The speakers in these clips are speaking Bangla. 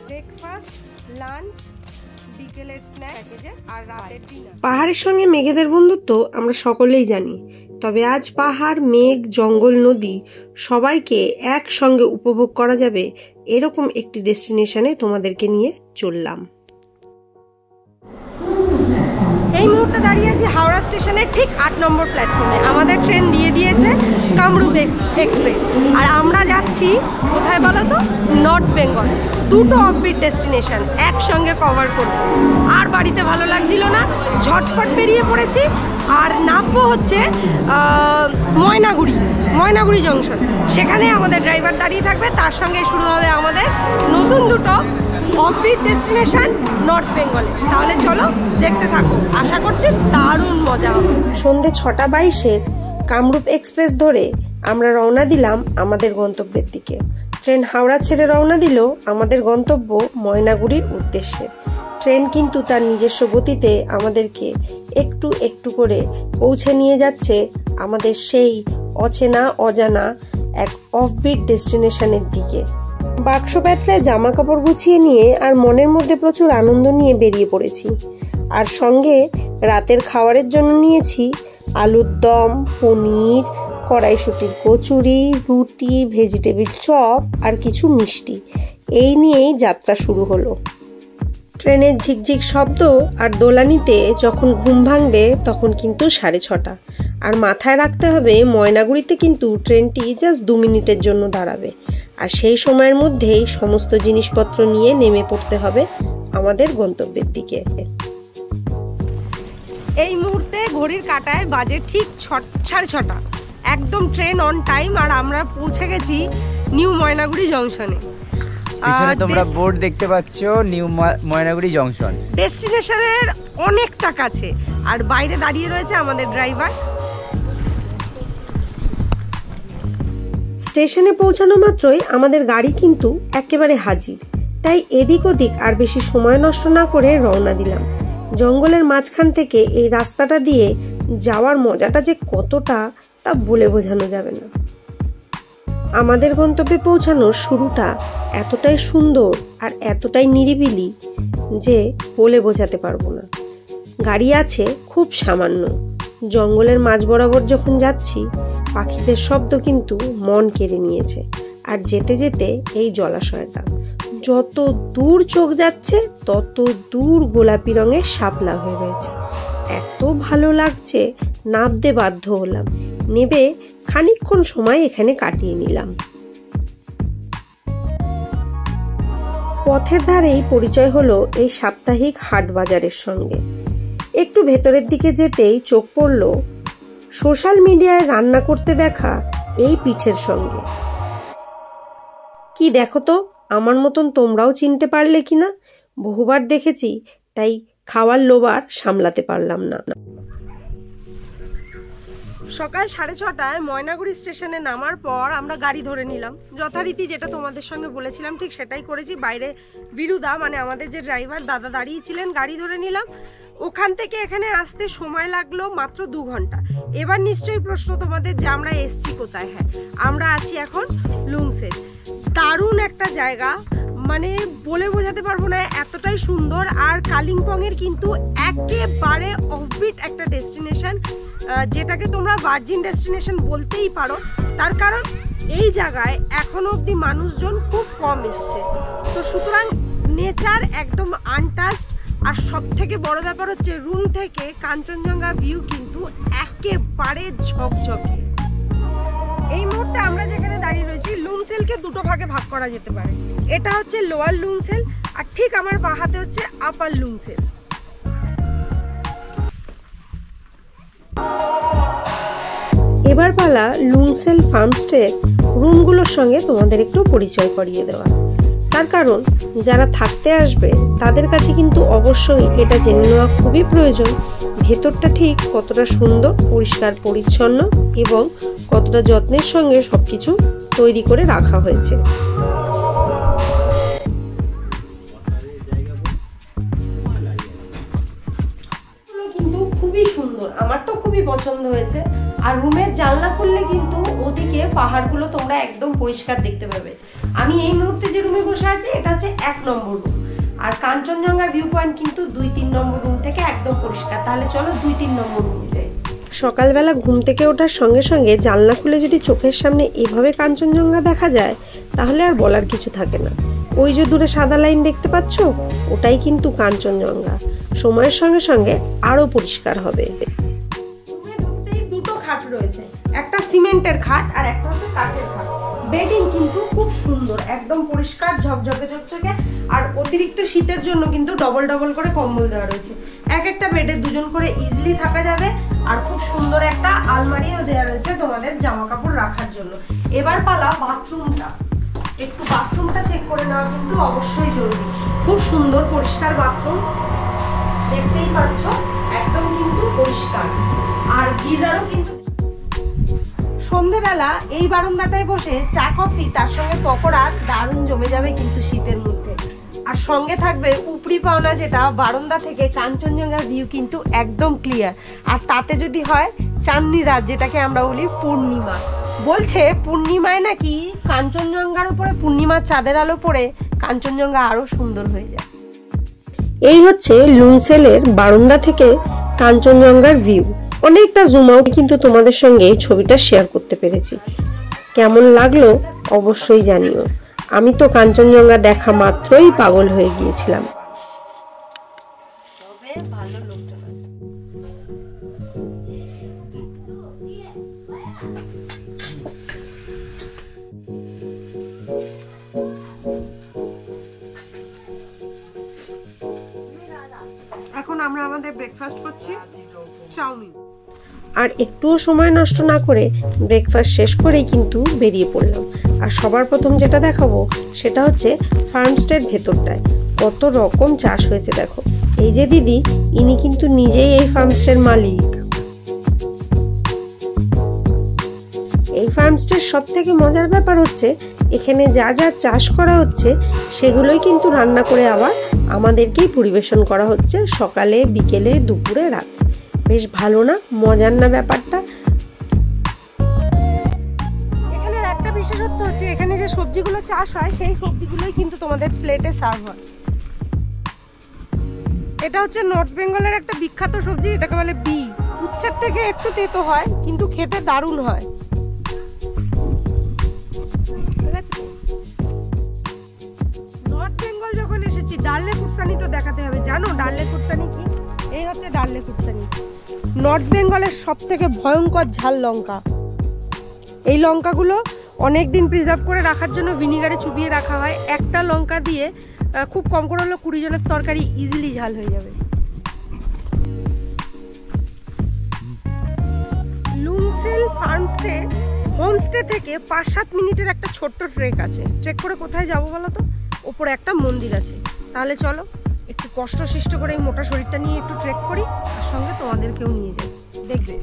ব্রেকফাস্ট, লাঞ্চ, বিকেলের স্ন্যাক আর রাতের ডিনার। পাহাড়ের সঙ্গে মেঘেদের বন্ধুত্ব আমরা সকলেই জানি, তবে আজ পাহাড়, মেঘ, জঙ্গল, নদী সবাইকে একসঙ্গে উপভোগ করা যাবে এরকম একটি ডেস্টিনেশনে তোমাদেরকে নিয়ে চললাম। এই মুহূর্তে দাঁড়িয়ে আছি হাওড়া স্টেশনের ঠিক ৮ নম্বর প্ল্যাটফর্মে। আমাদের ট্রেন দিয়ে দিয়েছে কামরূপ এক্সপ্রেস, আর আমরা যাচ্ছি কোথায় বলো তো? নর্থ বেঙ্গল। দুটো অফবিট ডেস্টিনেশন একসঙ্গে কভার করব। আর বাড়িতে ভালো লাগছিল না, ঝটপট বেরিয়ে পড়েছি। আর নামবো হচ্ছে ময়নাগুড়ি জংশন। সেখানে আমাদের ড্রাইভার দাঁড়িয়ে থাকবে, তার সঙ্গে শুরু হবে আমাদের নতুন দুটো অফবিট ডেস্টিনেশন নর্থ বেঙ্গলে। তাহলে চলো দেখতে থাকো, আশা করছি দারুণ মজা হবে। সন্ধে 6:22 কামরূপ এক্সপ্রেস ধরে আমরা রওনা দিলাম আমাদের গন্তব্যের দিকে। ট্রেন হাওড়া ছেড়ে রওনা দিল আমাদের গন্তব্য ময়নাগুড়ির উদ্দেশ্যে। ট্রেন কিন্তু তার নিজস্ব গতিতে আমাদেরকে একটু একটু করে পৌঁছে নিয়ে যাচ্ছে আমাদের সেই অচেনা অজানা এক অফবিট ডেস্টিনেশনের দিকে। বাক্স প্যাটলায় জামা কাপড় গুছিয়ে নিয়ে আর মনের মধ্যে প্রচুর আনন্দ নিয়ে বেরিয়ে পড়েছি। আর সঙ্গে রাতের খাবারের জন্য নিয়েছি আলুর দম, পনির, কড়াইশুটির কচুরি, রুটি, ভেজিটেবিল চপ আর কিছু মিষ্টি। এই নিয়েই যাত্রা শুরু হলো। ট্রেনের ঝিকঝিক শব্দ আর দোলানিতে যখন ঘুম ভাঙবে তখন কিন্তু 6:30। আর মাথায় রাখতে হবে ময়নাগুড়িতে কিন্তু ট্রেনটি জাস্ট 2 মিনিটের জন্য দাঁড়াবে। আর সেই সময়ের মধ্যেই সমস্ত জিনিসপত্র নিয়ে নেমে পড়তে হবে আমাদের গন্তব্যের দিকে। এই মুহূর্তে ঘড়ির কাঁটায় বাজে ঠিক 6:30। একদম ট্রেন অন টাইম, আর আমরা পৌঁছে গেছি নিউ ময়নাগুড়ি জংশনে। পিছনে তোমরা বোর্ড দেখতে পাচ্ছ, নিউ ময়নাগুড়ি জংশন। ডেস্টিনেশনের অনেকটা কাছে, আর বাইরে দাঁড়িয়ে রয়েছে আমাদের ড্রাইভার। স্টেশনে পৌঁছানো মাত্রই আমাদের গাড়ি কিন্তু একেবারে হাজির। তাই এদিক ওদিক আর বেশি সময় নষ্ট না করে রওনা দিলাম। জঙ্গলের মাঝখান থেকে এই রাস্তাটা দিয়ে যাওয়ার মজাটা যে কতটা তা বলে বোঝানো যাবে না। আমাদের গন্তব্যে পৌঁছানোর শুরুটা এতটাই সুন্দর আর এতটাই নিরিবিলি যে বলে বোঝাতে পারবো না। গাড়ি আছে খুব সামান্য। জঙ্গলের মাঝ বরাবর যখন যাচ্ছি, পাখিদের শব্দ কিন্তু মন কেড়ে নিয়েছে। আর যেতে যেতে এই জলাশয়টা, যত দূর চোখ যাচ্ছে তত দূর গোলাপি রঙের শাপলা হয়ে রয়েছে। এত ভালো লাগছে, নামতে বাধ্য হলাম। নেবে খানিকক্ষণ সময় এখানে কাটিয়ে নিলাম। পথের ধারেই পরিচয় হলো এই সাপ্তাহিক হাট বাজারের সঙ্গে। একটু ভেতরের দিকে যেতেই চোখ পড়ল সোশ্যাল মিডিয়ায় রান্না করতে দেখা এই পিঠের সঙ্গে। কি দেখো তো, আমার মতন তোমরাও চিনতে পারলে কিনা? বহুবার দেখেছি, তাই খাওয়ার লোভ আর সামলাতে পারলাম না। সকাল 6:30 ময়নাগুড়ি স্টেশনে নামার পর আমরা গাড়ি ধরে নিলাম। যথারীতি যেটা তোমাদের সঙ্গে বলেছিলাম ঠিক সেটাই করেছি। বাইরে বিরুদা মানে আমাদের যে ড্রাইভার দাদা দাঁড়িয়েছিলেন, গাড়ি ধরে নিলাম। ওখান থেকে এখানে আসতে সময় লাগলো মাত্র 2 ঘন্টা। এবার নিশ্চয়ই প্রশ্ন তোমাদের যে আমরা এসছি কোথায়? হ্যাঁ, আমরা আছি এখন লুংসেল। দারুণ একটা জায়গা, মানে বলে বোঝাতে পারবো না, এতটাই সুন্দর। আর কালিম্পংয়ের কিন্তু একেবারে অফবিট একটা ডেস্টিনেশন, যেটাকে তোমরা ভার্জিন ডেস্টিনেশন বলতেই পারো। তার কারণ এই জায়গায় এখনো অবধি মানুষজন খুব কম এসছে। তো সুতরাং নেচার একদম আনটাচড। আর সব থেকে বড় ব্যাপার হচ্ছে রুম থেকে কাঞ্চনজঙ্ঘা ভিউ কিন্তু একেবারে ঝকঝকে। এই মুহূর্তে আমরা যেখানে দাঁড়িয়ে রয়েছি, লুংসেলকে দুটো ভাগে ভাগ করা যেতে পারে। এটা হচ্ছে লোয়ার লুংসেল, আর ঠিক আমার বাঁ হাতে হচ্ছে আপার লুংসেল। এবার পালা লুংসেল ফার্মস্টে রুমগুলোর সঙ্গে তোমাদের একটু পরিচয় করিয়ে দেওয়া। তার কারণ যারা থাকতে আসবে তাদের কাছে কিন্তু অবশ্যই এটা জেনে নেওয়া খুবই প্রয়োজন, ভেতরটা ঠিক কতটা সুন্দর, পরিষ্কার পরিচ্ছন্ন এবং কতটা যত্নের সঙ্গে সবকিছু তৈরি করে রাখা হয়েছে। কিন্তু খুবই সুন্দর। সুন্দর, আমার তো খুবই পছন্দ হয়েছে। আর রুমের জানলা খুললে কিন্তু ওদিকে পাহাড়গুলো তোমরা একদম পরিষ্কার দেখতে পাবে। আমি এই মুহূর্তে যে রুমে বসে আছি এটা হচ্ছে 1 নম্বর রুম, আর কাঞ্চনজঙ্ঘা ভিউ পয়েন্ট কিন্তু 2-3 নম্বর রুম থেকে একদম পরিষ্কার। তাহলে চলো 2-3 নম্বর রুমে যাই। সকালবেলা ঘুম থেকে ওঠার সঙ্গে সঙ্গে জানলা খুলে যদি চোখের সামনে এভাবে কাঞ্চনজঙ্ঘা দেখা যায় তাহলে আর বলার কিছু থাকে না। ওই যে দূরে সাদা লাইন দেখতে পাচ্ছ, ওটাই কিন্তু কাঞ্চনজঙ্ঘা। সময়ের সঙ্গে সঙ্গে আরো পরিষ্কার হবে। দুটো খাট রয়েছে, একটা সিমেন্টের খাট আর একটা হচ্ছে কাঠের খাট। বেডিং কিন্তু খুব সুন্দর, একদম পরিষ্কার ঝকঝকে ঝকঝকে। আর অতিরিক্ত শীতের জন্য কিন্তু ডবল ডবল করে কম্বল দেওয়া রয়েছে। একটা বেডে 2 জন করে ইজিলি থাকা যাবে। আর খুব সুন্দর একটা আলমারিও দেওয়া রয়েছে তোমাদের জামা কাপড় রাখার জন্য। এবার পালা বাথরুমটা। একটু বাথরুমটা চেক করে নেওয়া কিন্তু অবশ্যই জরুরি। খুব সুন্দর পরিষ্কার বাথরুম, দেখতেই পাচ্ছ একদম কিন্তু পরিষ্কার। আর গিজারও কিন্তু। সন্ধেবেলা এই বারান্দাটায় বসে চা কফি তার সঙ্গে পকোড়া দারুণ জমে যাবে কিন্তু শীতের মধ্যে। আর সঙ্গে থাকবে উপরি পাওনা, যেটা বারান্দা থেকে কাঞ্চনজঙ্ঘার ভিউ কিন্তু একদম ক্লিয়ার। আর তাতে যদি হয় চাঁদনি রাত, যেটাকে আমরা বলি পূর্ণিমা। বলছে পূর্ণিমায় নাকি কাঞ্চনজঙ্ঘার উপরে পূর্ণিমার চাঁদের আলো পড়ে কাঞ্চনজঙ্ঘা আরো সুন্দর হয়ে যায়। এই হচ্ছে লুনসেলের বারান্দা থেকে কাঞ্চনজঙ্ঘার ভিউ। অনেকটা জুম আউট কিন্তু তোমাদের সঙ্গে ছবিটা শেয়ার করতে পেরেছি। কেমন লাগলো অবশ্যই জানিও। আমি তো কাঞ্চনজঙ্ঘা দেখা মাত্রই পাগল হয়ে গিয়েছিলাম। তবে ভালো লোকজন আছে। এখন আমরা আমাদের ব্রেকফাস্ট করছি, চাউমিন। আর একটুও সময় নষ্ট না করে ব্রেকফাস্ট শেষ করেই কিন্তু বেরিয়ে পড়লাম। আর সবার প্রথম যেটা দেখাবো সেটা হচ্ছে ফার্মস্টের ভেতরটায় কত রকম চাষ হয়েছে দেখো। এই যে দিদি, ইনি কিন্তু নিজেই এই ফার্মস্টের মালিক। এই ফার্মস্টের সব থেকে মজার ব্যাপার হচ্ছে এখানে যা যা চাষ করা হচ্ছে সেগুলোই কিন্তু রান্না করে আবার আমাদেরকেই পরিবেশন করা হচ্ছে, সকালে, বিকেলে, দুপুরে, রাতে। বেশ ভালো না, মজার না ব্যাপারটা? এখানের একটা বিশেষত্ব হচ্ছে এখানে যে সবজিগুলো চাষ হয় সেই সবজিগুলোই কিন্তু তোমাদের প্লেটে সার্ভ হয়। এটা হচ্ছে নর্থ বেঙ্গলের একটা বিখ্যাত সবজি, এটাকে বলে বি। উচ্ছের থেকে একটু তেতো হয় কিন্তু খেতে দারুণ হয়। নর্থ বেঙ্গল যখন এসেছি ডাললে ফুটসানি তো দেখাতে হবে। জানো ডাললে ফুটসানি কি? এই হচ্ছে ডাললে ফুটসানি, নর্থ বেঙ্গলের সব থেকে ভয়ঙ্কর ঝাল লঙ্কা। এই লঙ্কাগুলো অনেক দিন প্রিজার্ভ করে রাখার জন্য ভিনিগারে চুবিয়ে রাখা হয়। একটা লঙ্কা দিয়ে খুব কম করে হলো 20 জনের তরকারি ইজিলি ঝাল হয়ে যাবে। লুংসেল ফার্মস্টে হোমস্টে থেকে 5-7 মিনিটের একটা ছোট্ট ট্রেক আছে। ট্রেক করে কোথায় যাবো বলো তো? ওপরে একটা মন্দির আছে। তাহলে চলো একটু কষ্ট সৃষ্ট করে এই মোটা শরীরটা নিয়ে একটু ট্রেক করি, আর সঙ্গে তোমাদেরকেও নিয়ে যাই, দেখবে।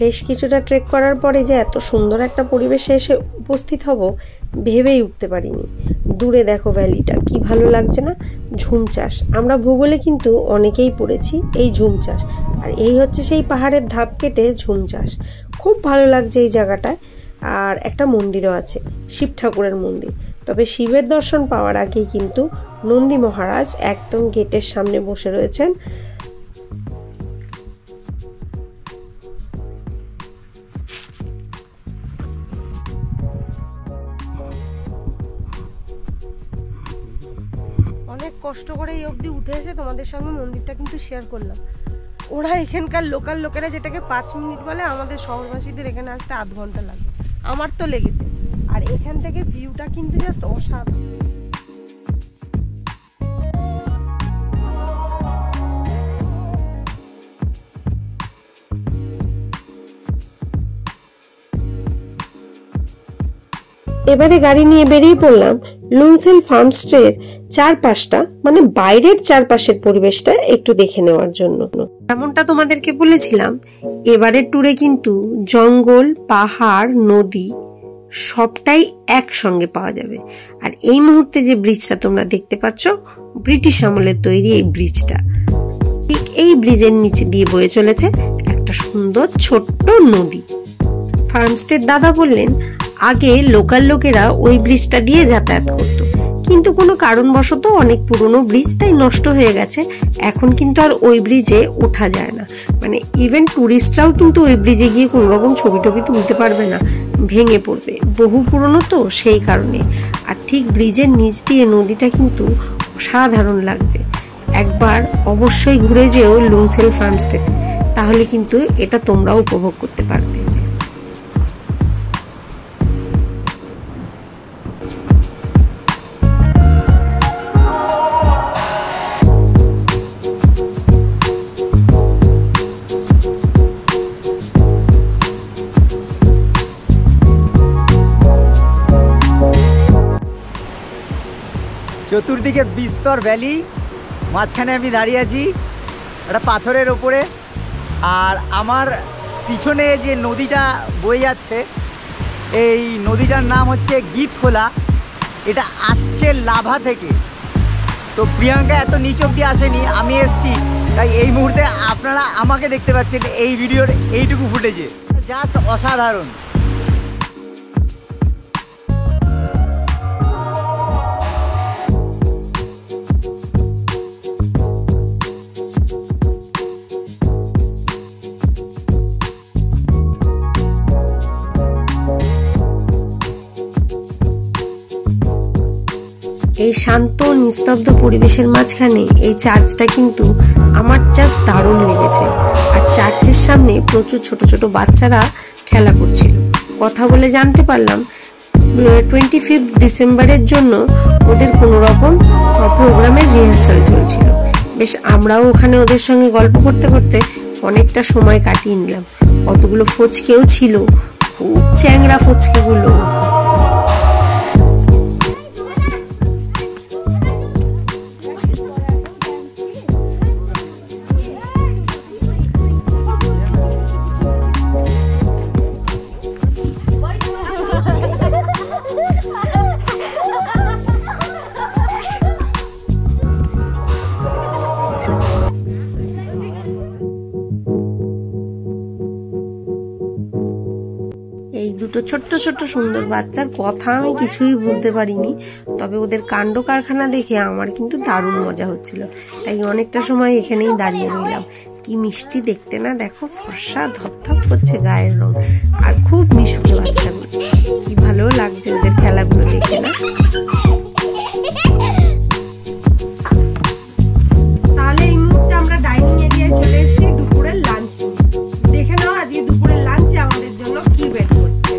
বেশ কিছুটা ট্রেক করার পরে যে এত সুন্দর একটা পরিবেশে এসে উপস্থিত হব ভেবেই উঠতে পারিনি। দূরে দেখো ভ্যালিটা, কি ভালো লাগছে না? ঝুম চাষ, আমরা ভূগোলে কিন্তু অনেকেই পড়েছি এই ঝুম চাষ। আর এই হচ্ছে সেই পাহাড়ের ধাপ কেটে ঝুম চাষ। খুব ভালো লাগছে এই জায়গাটায়। আর একটা মন্দিরও আছে, শিব ঠাকুরের মন্দির। তবে শিবের দর্শন পাওয়ার আগেই কিন্তু নন্দী মহারাজ একদম গেটের সামনে বসে রয়েছেন। অনেক কষ্ট করে এই অবধি উঠে এসে তোমাদের সঙ্গে মন্দিরটা কিন্তু শেয়ার করলাম। ওরা এখানকার লোকাল লোকেরা যেটাকে 5 মিনিট বলে, আমাদের শহরবাসীদের এখানে আসতে আধ ঘন্টা লাগে। আমার তো লেগেছে। আর এখান থেকে ভিউটা কিন্তু জাস্ট অসাধারণ। এবারে গাড়ি নিয়ে বেরিয়ে পড়লাম লুনসেল ফার্মস্টের চারপাশটা মানে বাইরের চারপাশের পরিবেশটা একটু দেখে নেওয়ার জন্য। এমনটা তোমাদেরকে বলেছিলাম, এবারের ট্যুরে কিন্তু জঙ্গল, পাহাড়, নদী সবটাই একসঙ্গে পাওয়া যাবে। আর এই মুহূর্তে যে ব্রিজটা তোমরা দেখতে পাচ্ছ, ব্রিটিশ আমলের তৈরি এই ব্রিজটা। ঠিক এই ব্রিজের নিচে দিয়ে বয়ে চলেছে একটা সুন্দর ছোট্ট নদী। ফার্মস্টের দাদা বললেন আগে লোকাল লোকেরা ওই ব্রিজটা দিয়ে যাতায়াত করত, কিন্তু কোনো কারণবশত অনেক পুরনো ব্রিজ তাই নষ্ট হয়ে গেছে। এখন কিন্তু আর ওই ব্রিজে ওঠা যায় না, মানে ইভেন টুরিস্টরাও কিন্তু ওই ব্রিজে গিয়ে কোনো রকম ছবি টবি তুলতে পারবে না, ভেঙে পড়বে, বহু পুরনো তো সেই কারণে। আর ঠিক ব্রিজের নিচ দিয়ে নদীটা কিন্তু অসাধারণ লাগছে। একবার অবশ্যই ঘুরে যেও লুনসেল ফার্মস্টেতে, তাহলে কিন্তু এটা তোমরাও উপভোগ করতে পারবে। চতুর্দিকে বিস্তর ভ্যালি, মাঝখানে আমি দাঁড়িয়ে আছি একটা পাথরের ওপরে। আর আমার পিছনে যে নদীটা বয়ে যাচ্ছে, এই নদীটার নাম হচ্ছে গীতখোলা। এটা আসছে লাভা থেকে। তো প্রিয়াঙ্কা এত নিচ অব্দি আসেনি, আমি এসছি, তাই এই মুহূর্তে আপনারা আমাকে দেখতে পাচ্ছেন এই ভিডিওর এইটুকু ফুটেজে। জাস্ট অসাধারণ। এই শান্ত নিস্তব্ধ পরিবেশের মাঝখানে এই চার্চটা কিন্তু আমার জাস্ট দারুণ লেগেছে। আর চার্চের সামনে প্রচুর ছোট ছোট বাচ্চারা খেলা করছিল। কথা বলে জানতে পারলাম 25 ডিসেম্বরের জন্য ওদের কোনো রকম প্রোগ্রামের রিহার্সাল চলছিল। বেশ আমরাও ওখানে ওদের সঙ্গে গল্প করতে করতে অনেকটা সময় কাটিয়ে নিলাম। কতগুলো ফচকেও ছিল, খুব চ্যাংড়া ফচকেগুলো। এই দুটো ছোট্ট ছোট্ট সুন্দর বাচ্চার কথা আমি কিছুই বুঝতে পারিনি, তবে ওদের কাণ্ড কারখানা দেখে আমার কিন্তু দারুণ মজা হচ্ছিল। তাই অনেকটা সময় এখানেই দাঁড়িয়ে রইলাম। কি মিষ্টি দেখতে না, দেখো ফর্সা ধপধপ করছে গায়ের রং, আর খুব মিশুকে বাচ্চাগুলো। কি ভালো লাগছে ওদের খেলাগুলো দেখে না। তাহলে এই মুহূর্তে আমরা ডাইনিং এরিয়ায় চলে এসেছি দুপুরের লাঞ্চ। দেখে নাও আজকে দুপুরের লাঞ্চে আমাদের জন্য কি বের করছে।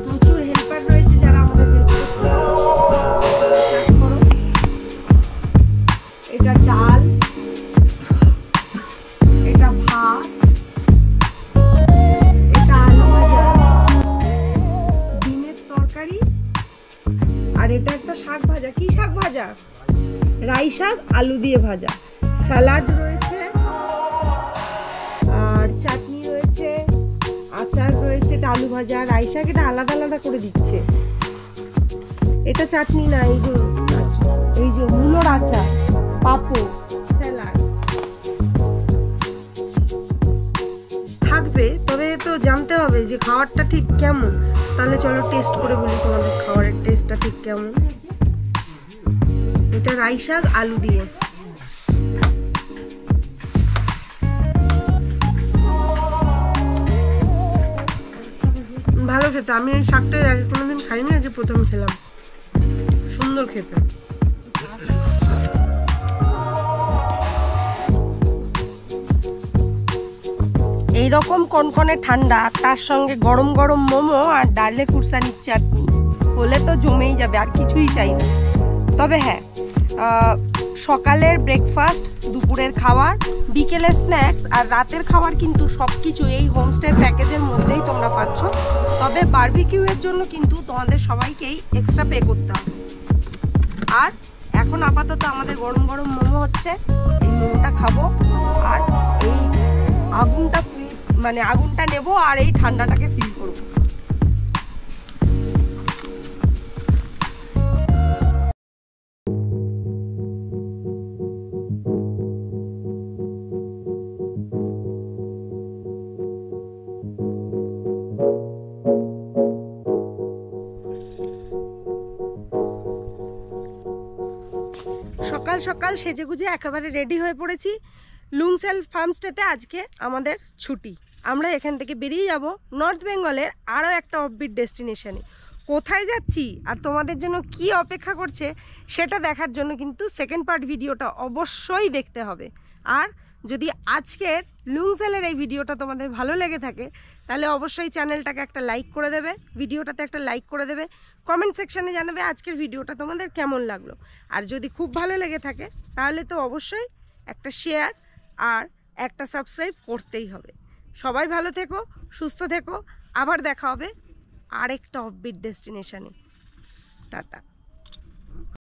প্রচুর হেল্পার রয়েছে যারা আমাদের হেল্প করছে। এটা ডাল, এটা ভাত, এটা আলু ভাজা, ডিমের তরকারি, আর এটা একটা শাক ভাজা। কি শাক ভাজা? রাই শাক আলু দিয়ে ভাজা। স্যালাড রয়েছে, আর চাটনি রয়েছে, আচার রয়েছে। এটা আলু ভাজা, রাই শাক এটা আলাদা আলাদা করে দিচ্ছে। এটা চাটনি না, এই যে মূলোর আচার, পাঁপড়, স্যালাড থাকবে। তবে তো জানতে হবে যে খাবারটা ঠিক কেমন। তাহলে চলো টেস্ট করে বলি তোমাদের খাবারের টেস্টটা ঠিক কেমন। এটা রাই শাক আলু দিয়ে। ভালো খেতে। আমি এই শাকটা আগে কোনোদিন খাইনি, আজকে প্রথম খেলাম। সুন্দর খেতে। এইরকম কনকনে ঠান্ডা, তার সঙ্গে গরম গরম মোমো আর ডালে কুরসানির চাটনি হলে তো জমেই যাবে, আর কিছুই চাই না। তবে হ্যাঁ, সকালের ব্রেকফাস্ট, দুপুরের খাবার, বিকেলের স্ন্যাক্স আর রাতের খাবার কিন্তু সব কিছু এই হোমস্টের প্যাকেজের মধ্যেই তোমরা পাচ্ছ। তবে বারবিকিউয়ের জন্য কিন্তু তোমাদের সবাইকেই এক্সট্রা পে করতে হবে। আর এখন আপাতত আমাদের গরম গরম মোমো হচ্ছে, এই মোমোটা খাবো আর এই আগুনটা নেব আর এই ঠান্ডাটাকে ফিল করবো। সকাল সকাল সেজেগুজে একেবারে রেডি হয়ে পড়েছি। লুংসেল ফার্মস্টেতে আজকে আমাদের ছুটি। আমরা এখান থেকে বেরিয়ে যাব নর্থ বেঙ্গলের আরও একটা অফবিট ডেস্টিনেশনে। কোথায় যাচ্ছি আর তোমাদের জন্য কি অপেক্ষা করছে সেটা দেখার জন্য কিন্তু সেকেন্ড পার্ট ভিডিওটা অবশ্যই দেখতে হবে। আর যদি আজকের লুংসেলের এই ভিডিওটা তোমাদের ভালো লেগে থাকে তাহলে অবশ্যই চ্যানেলটাকে একটা লাইক করে দেবে, ভিডিওটাতে একটা লাইক করে দেবে, কমেন্ট সেকশানে জানাবে আজকের ভিডিওটা তোমাদের কেমন লাগলো। আর যদি খুব ভালো লেগে থাকে তাহলে তো অবশ্যই একটা শেয়ার আর একটা সাবস্ক্রাইব করতেই হবে। সবাই ভালো থেকো, সুস্থ থেকো, আবার দেখা হবে আরেকটা অফবিট ডেস্টিনেশনে। টাটা।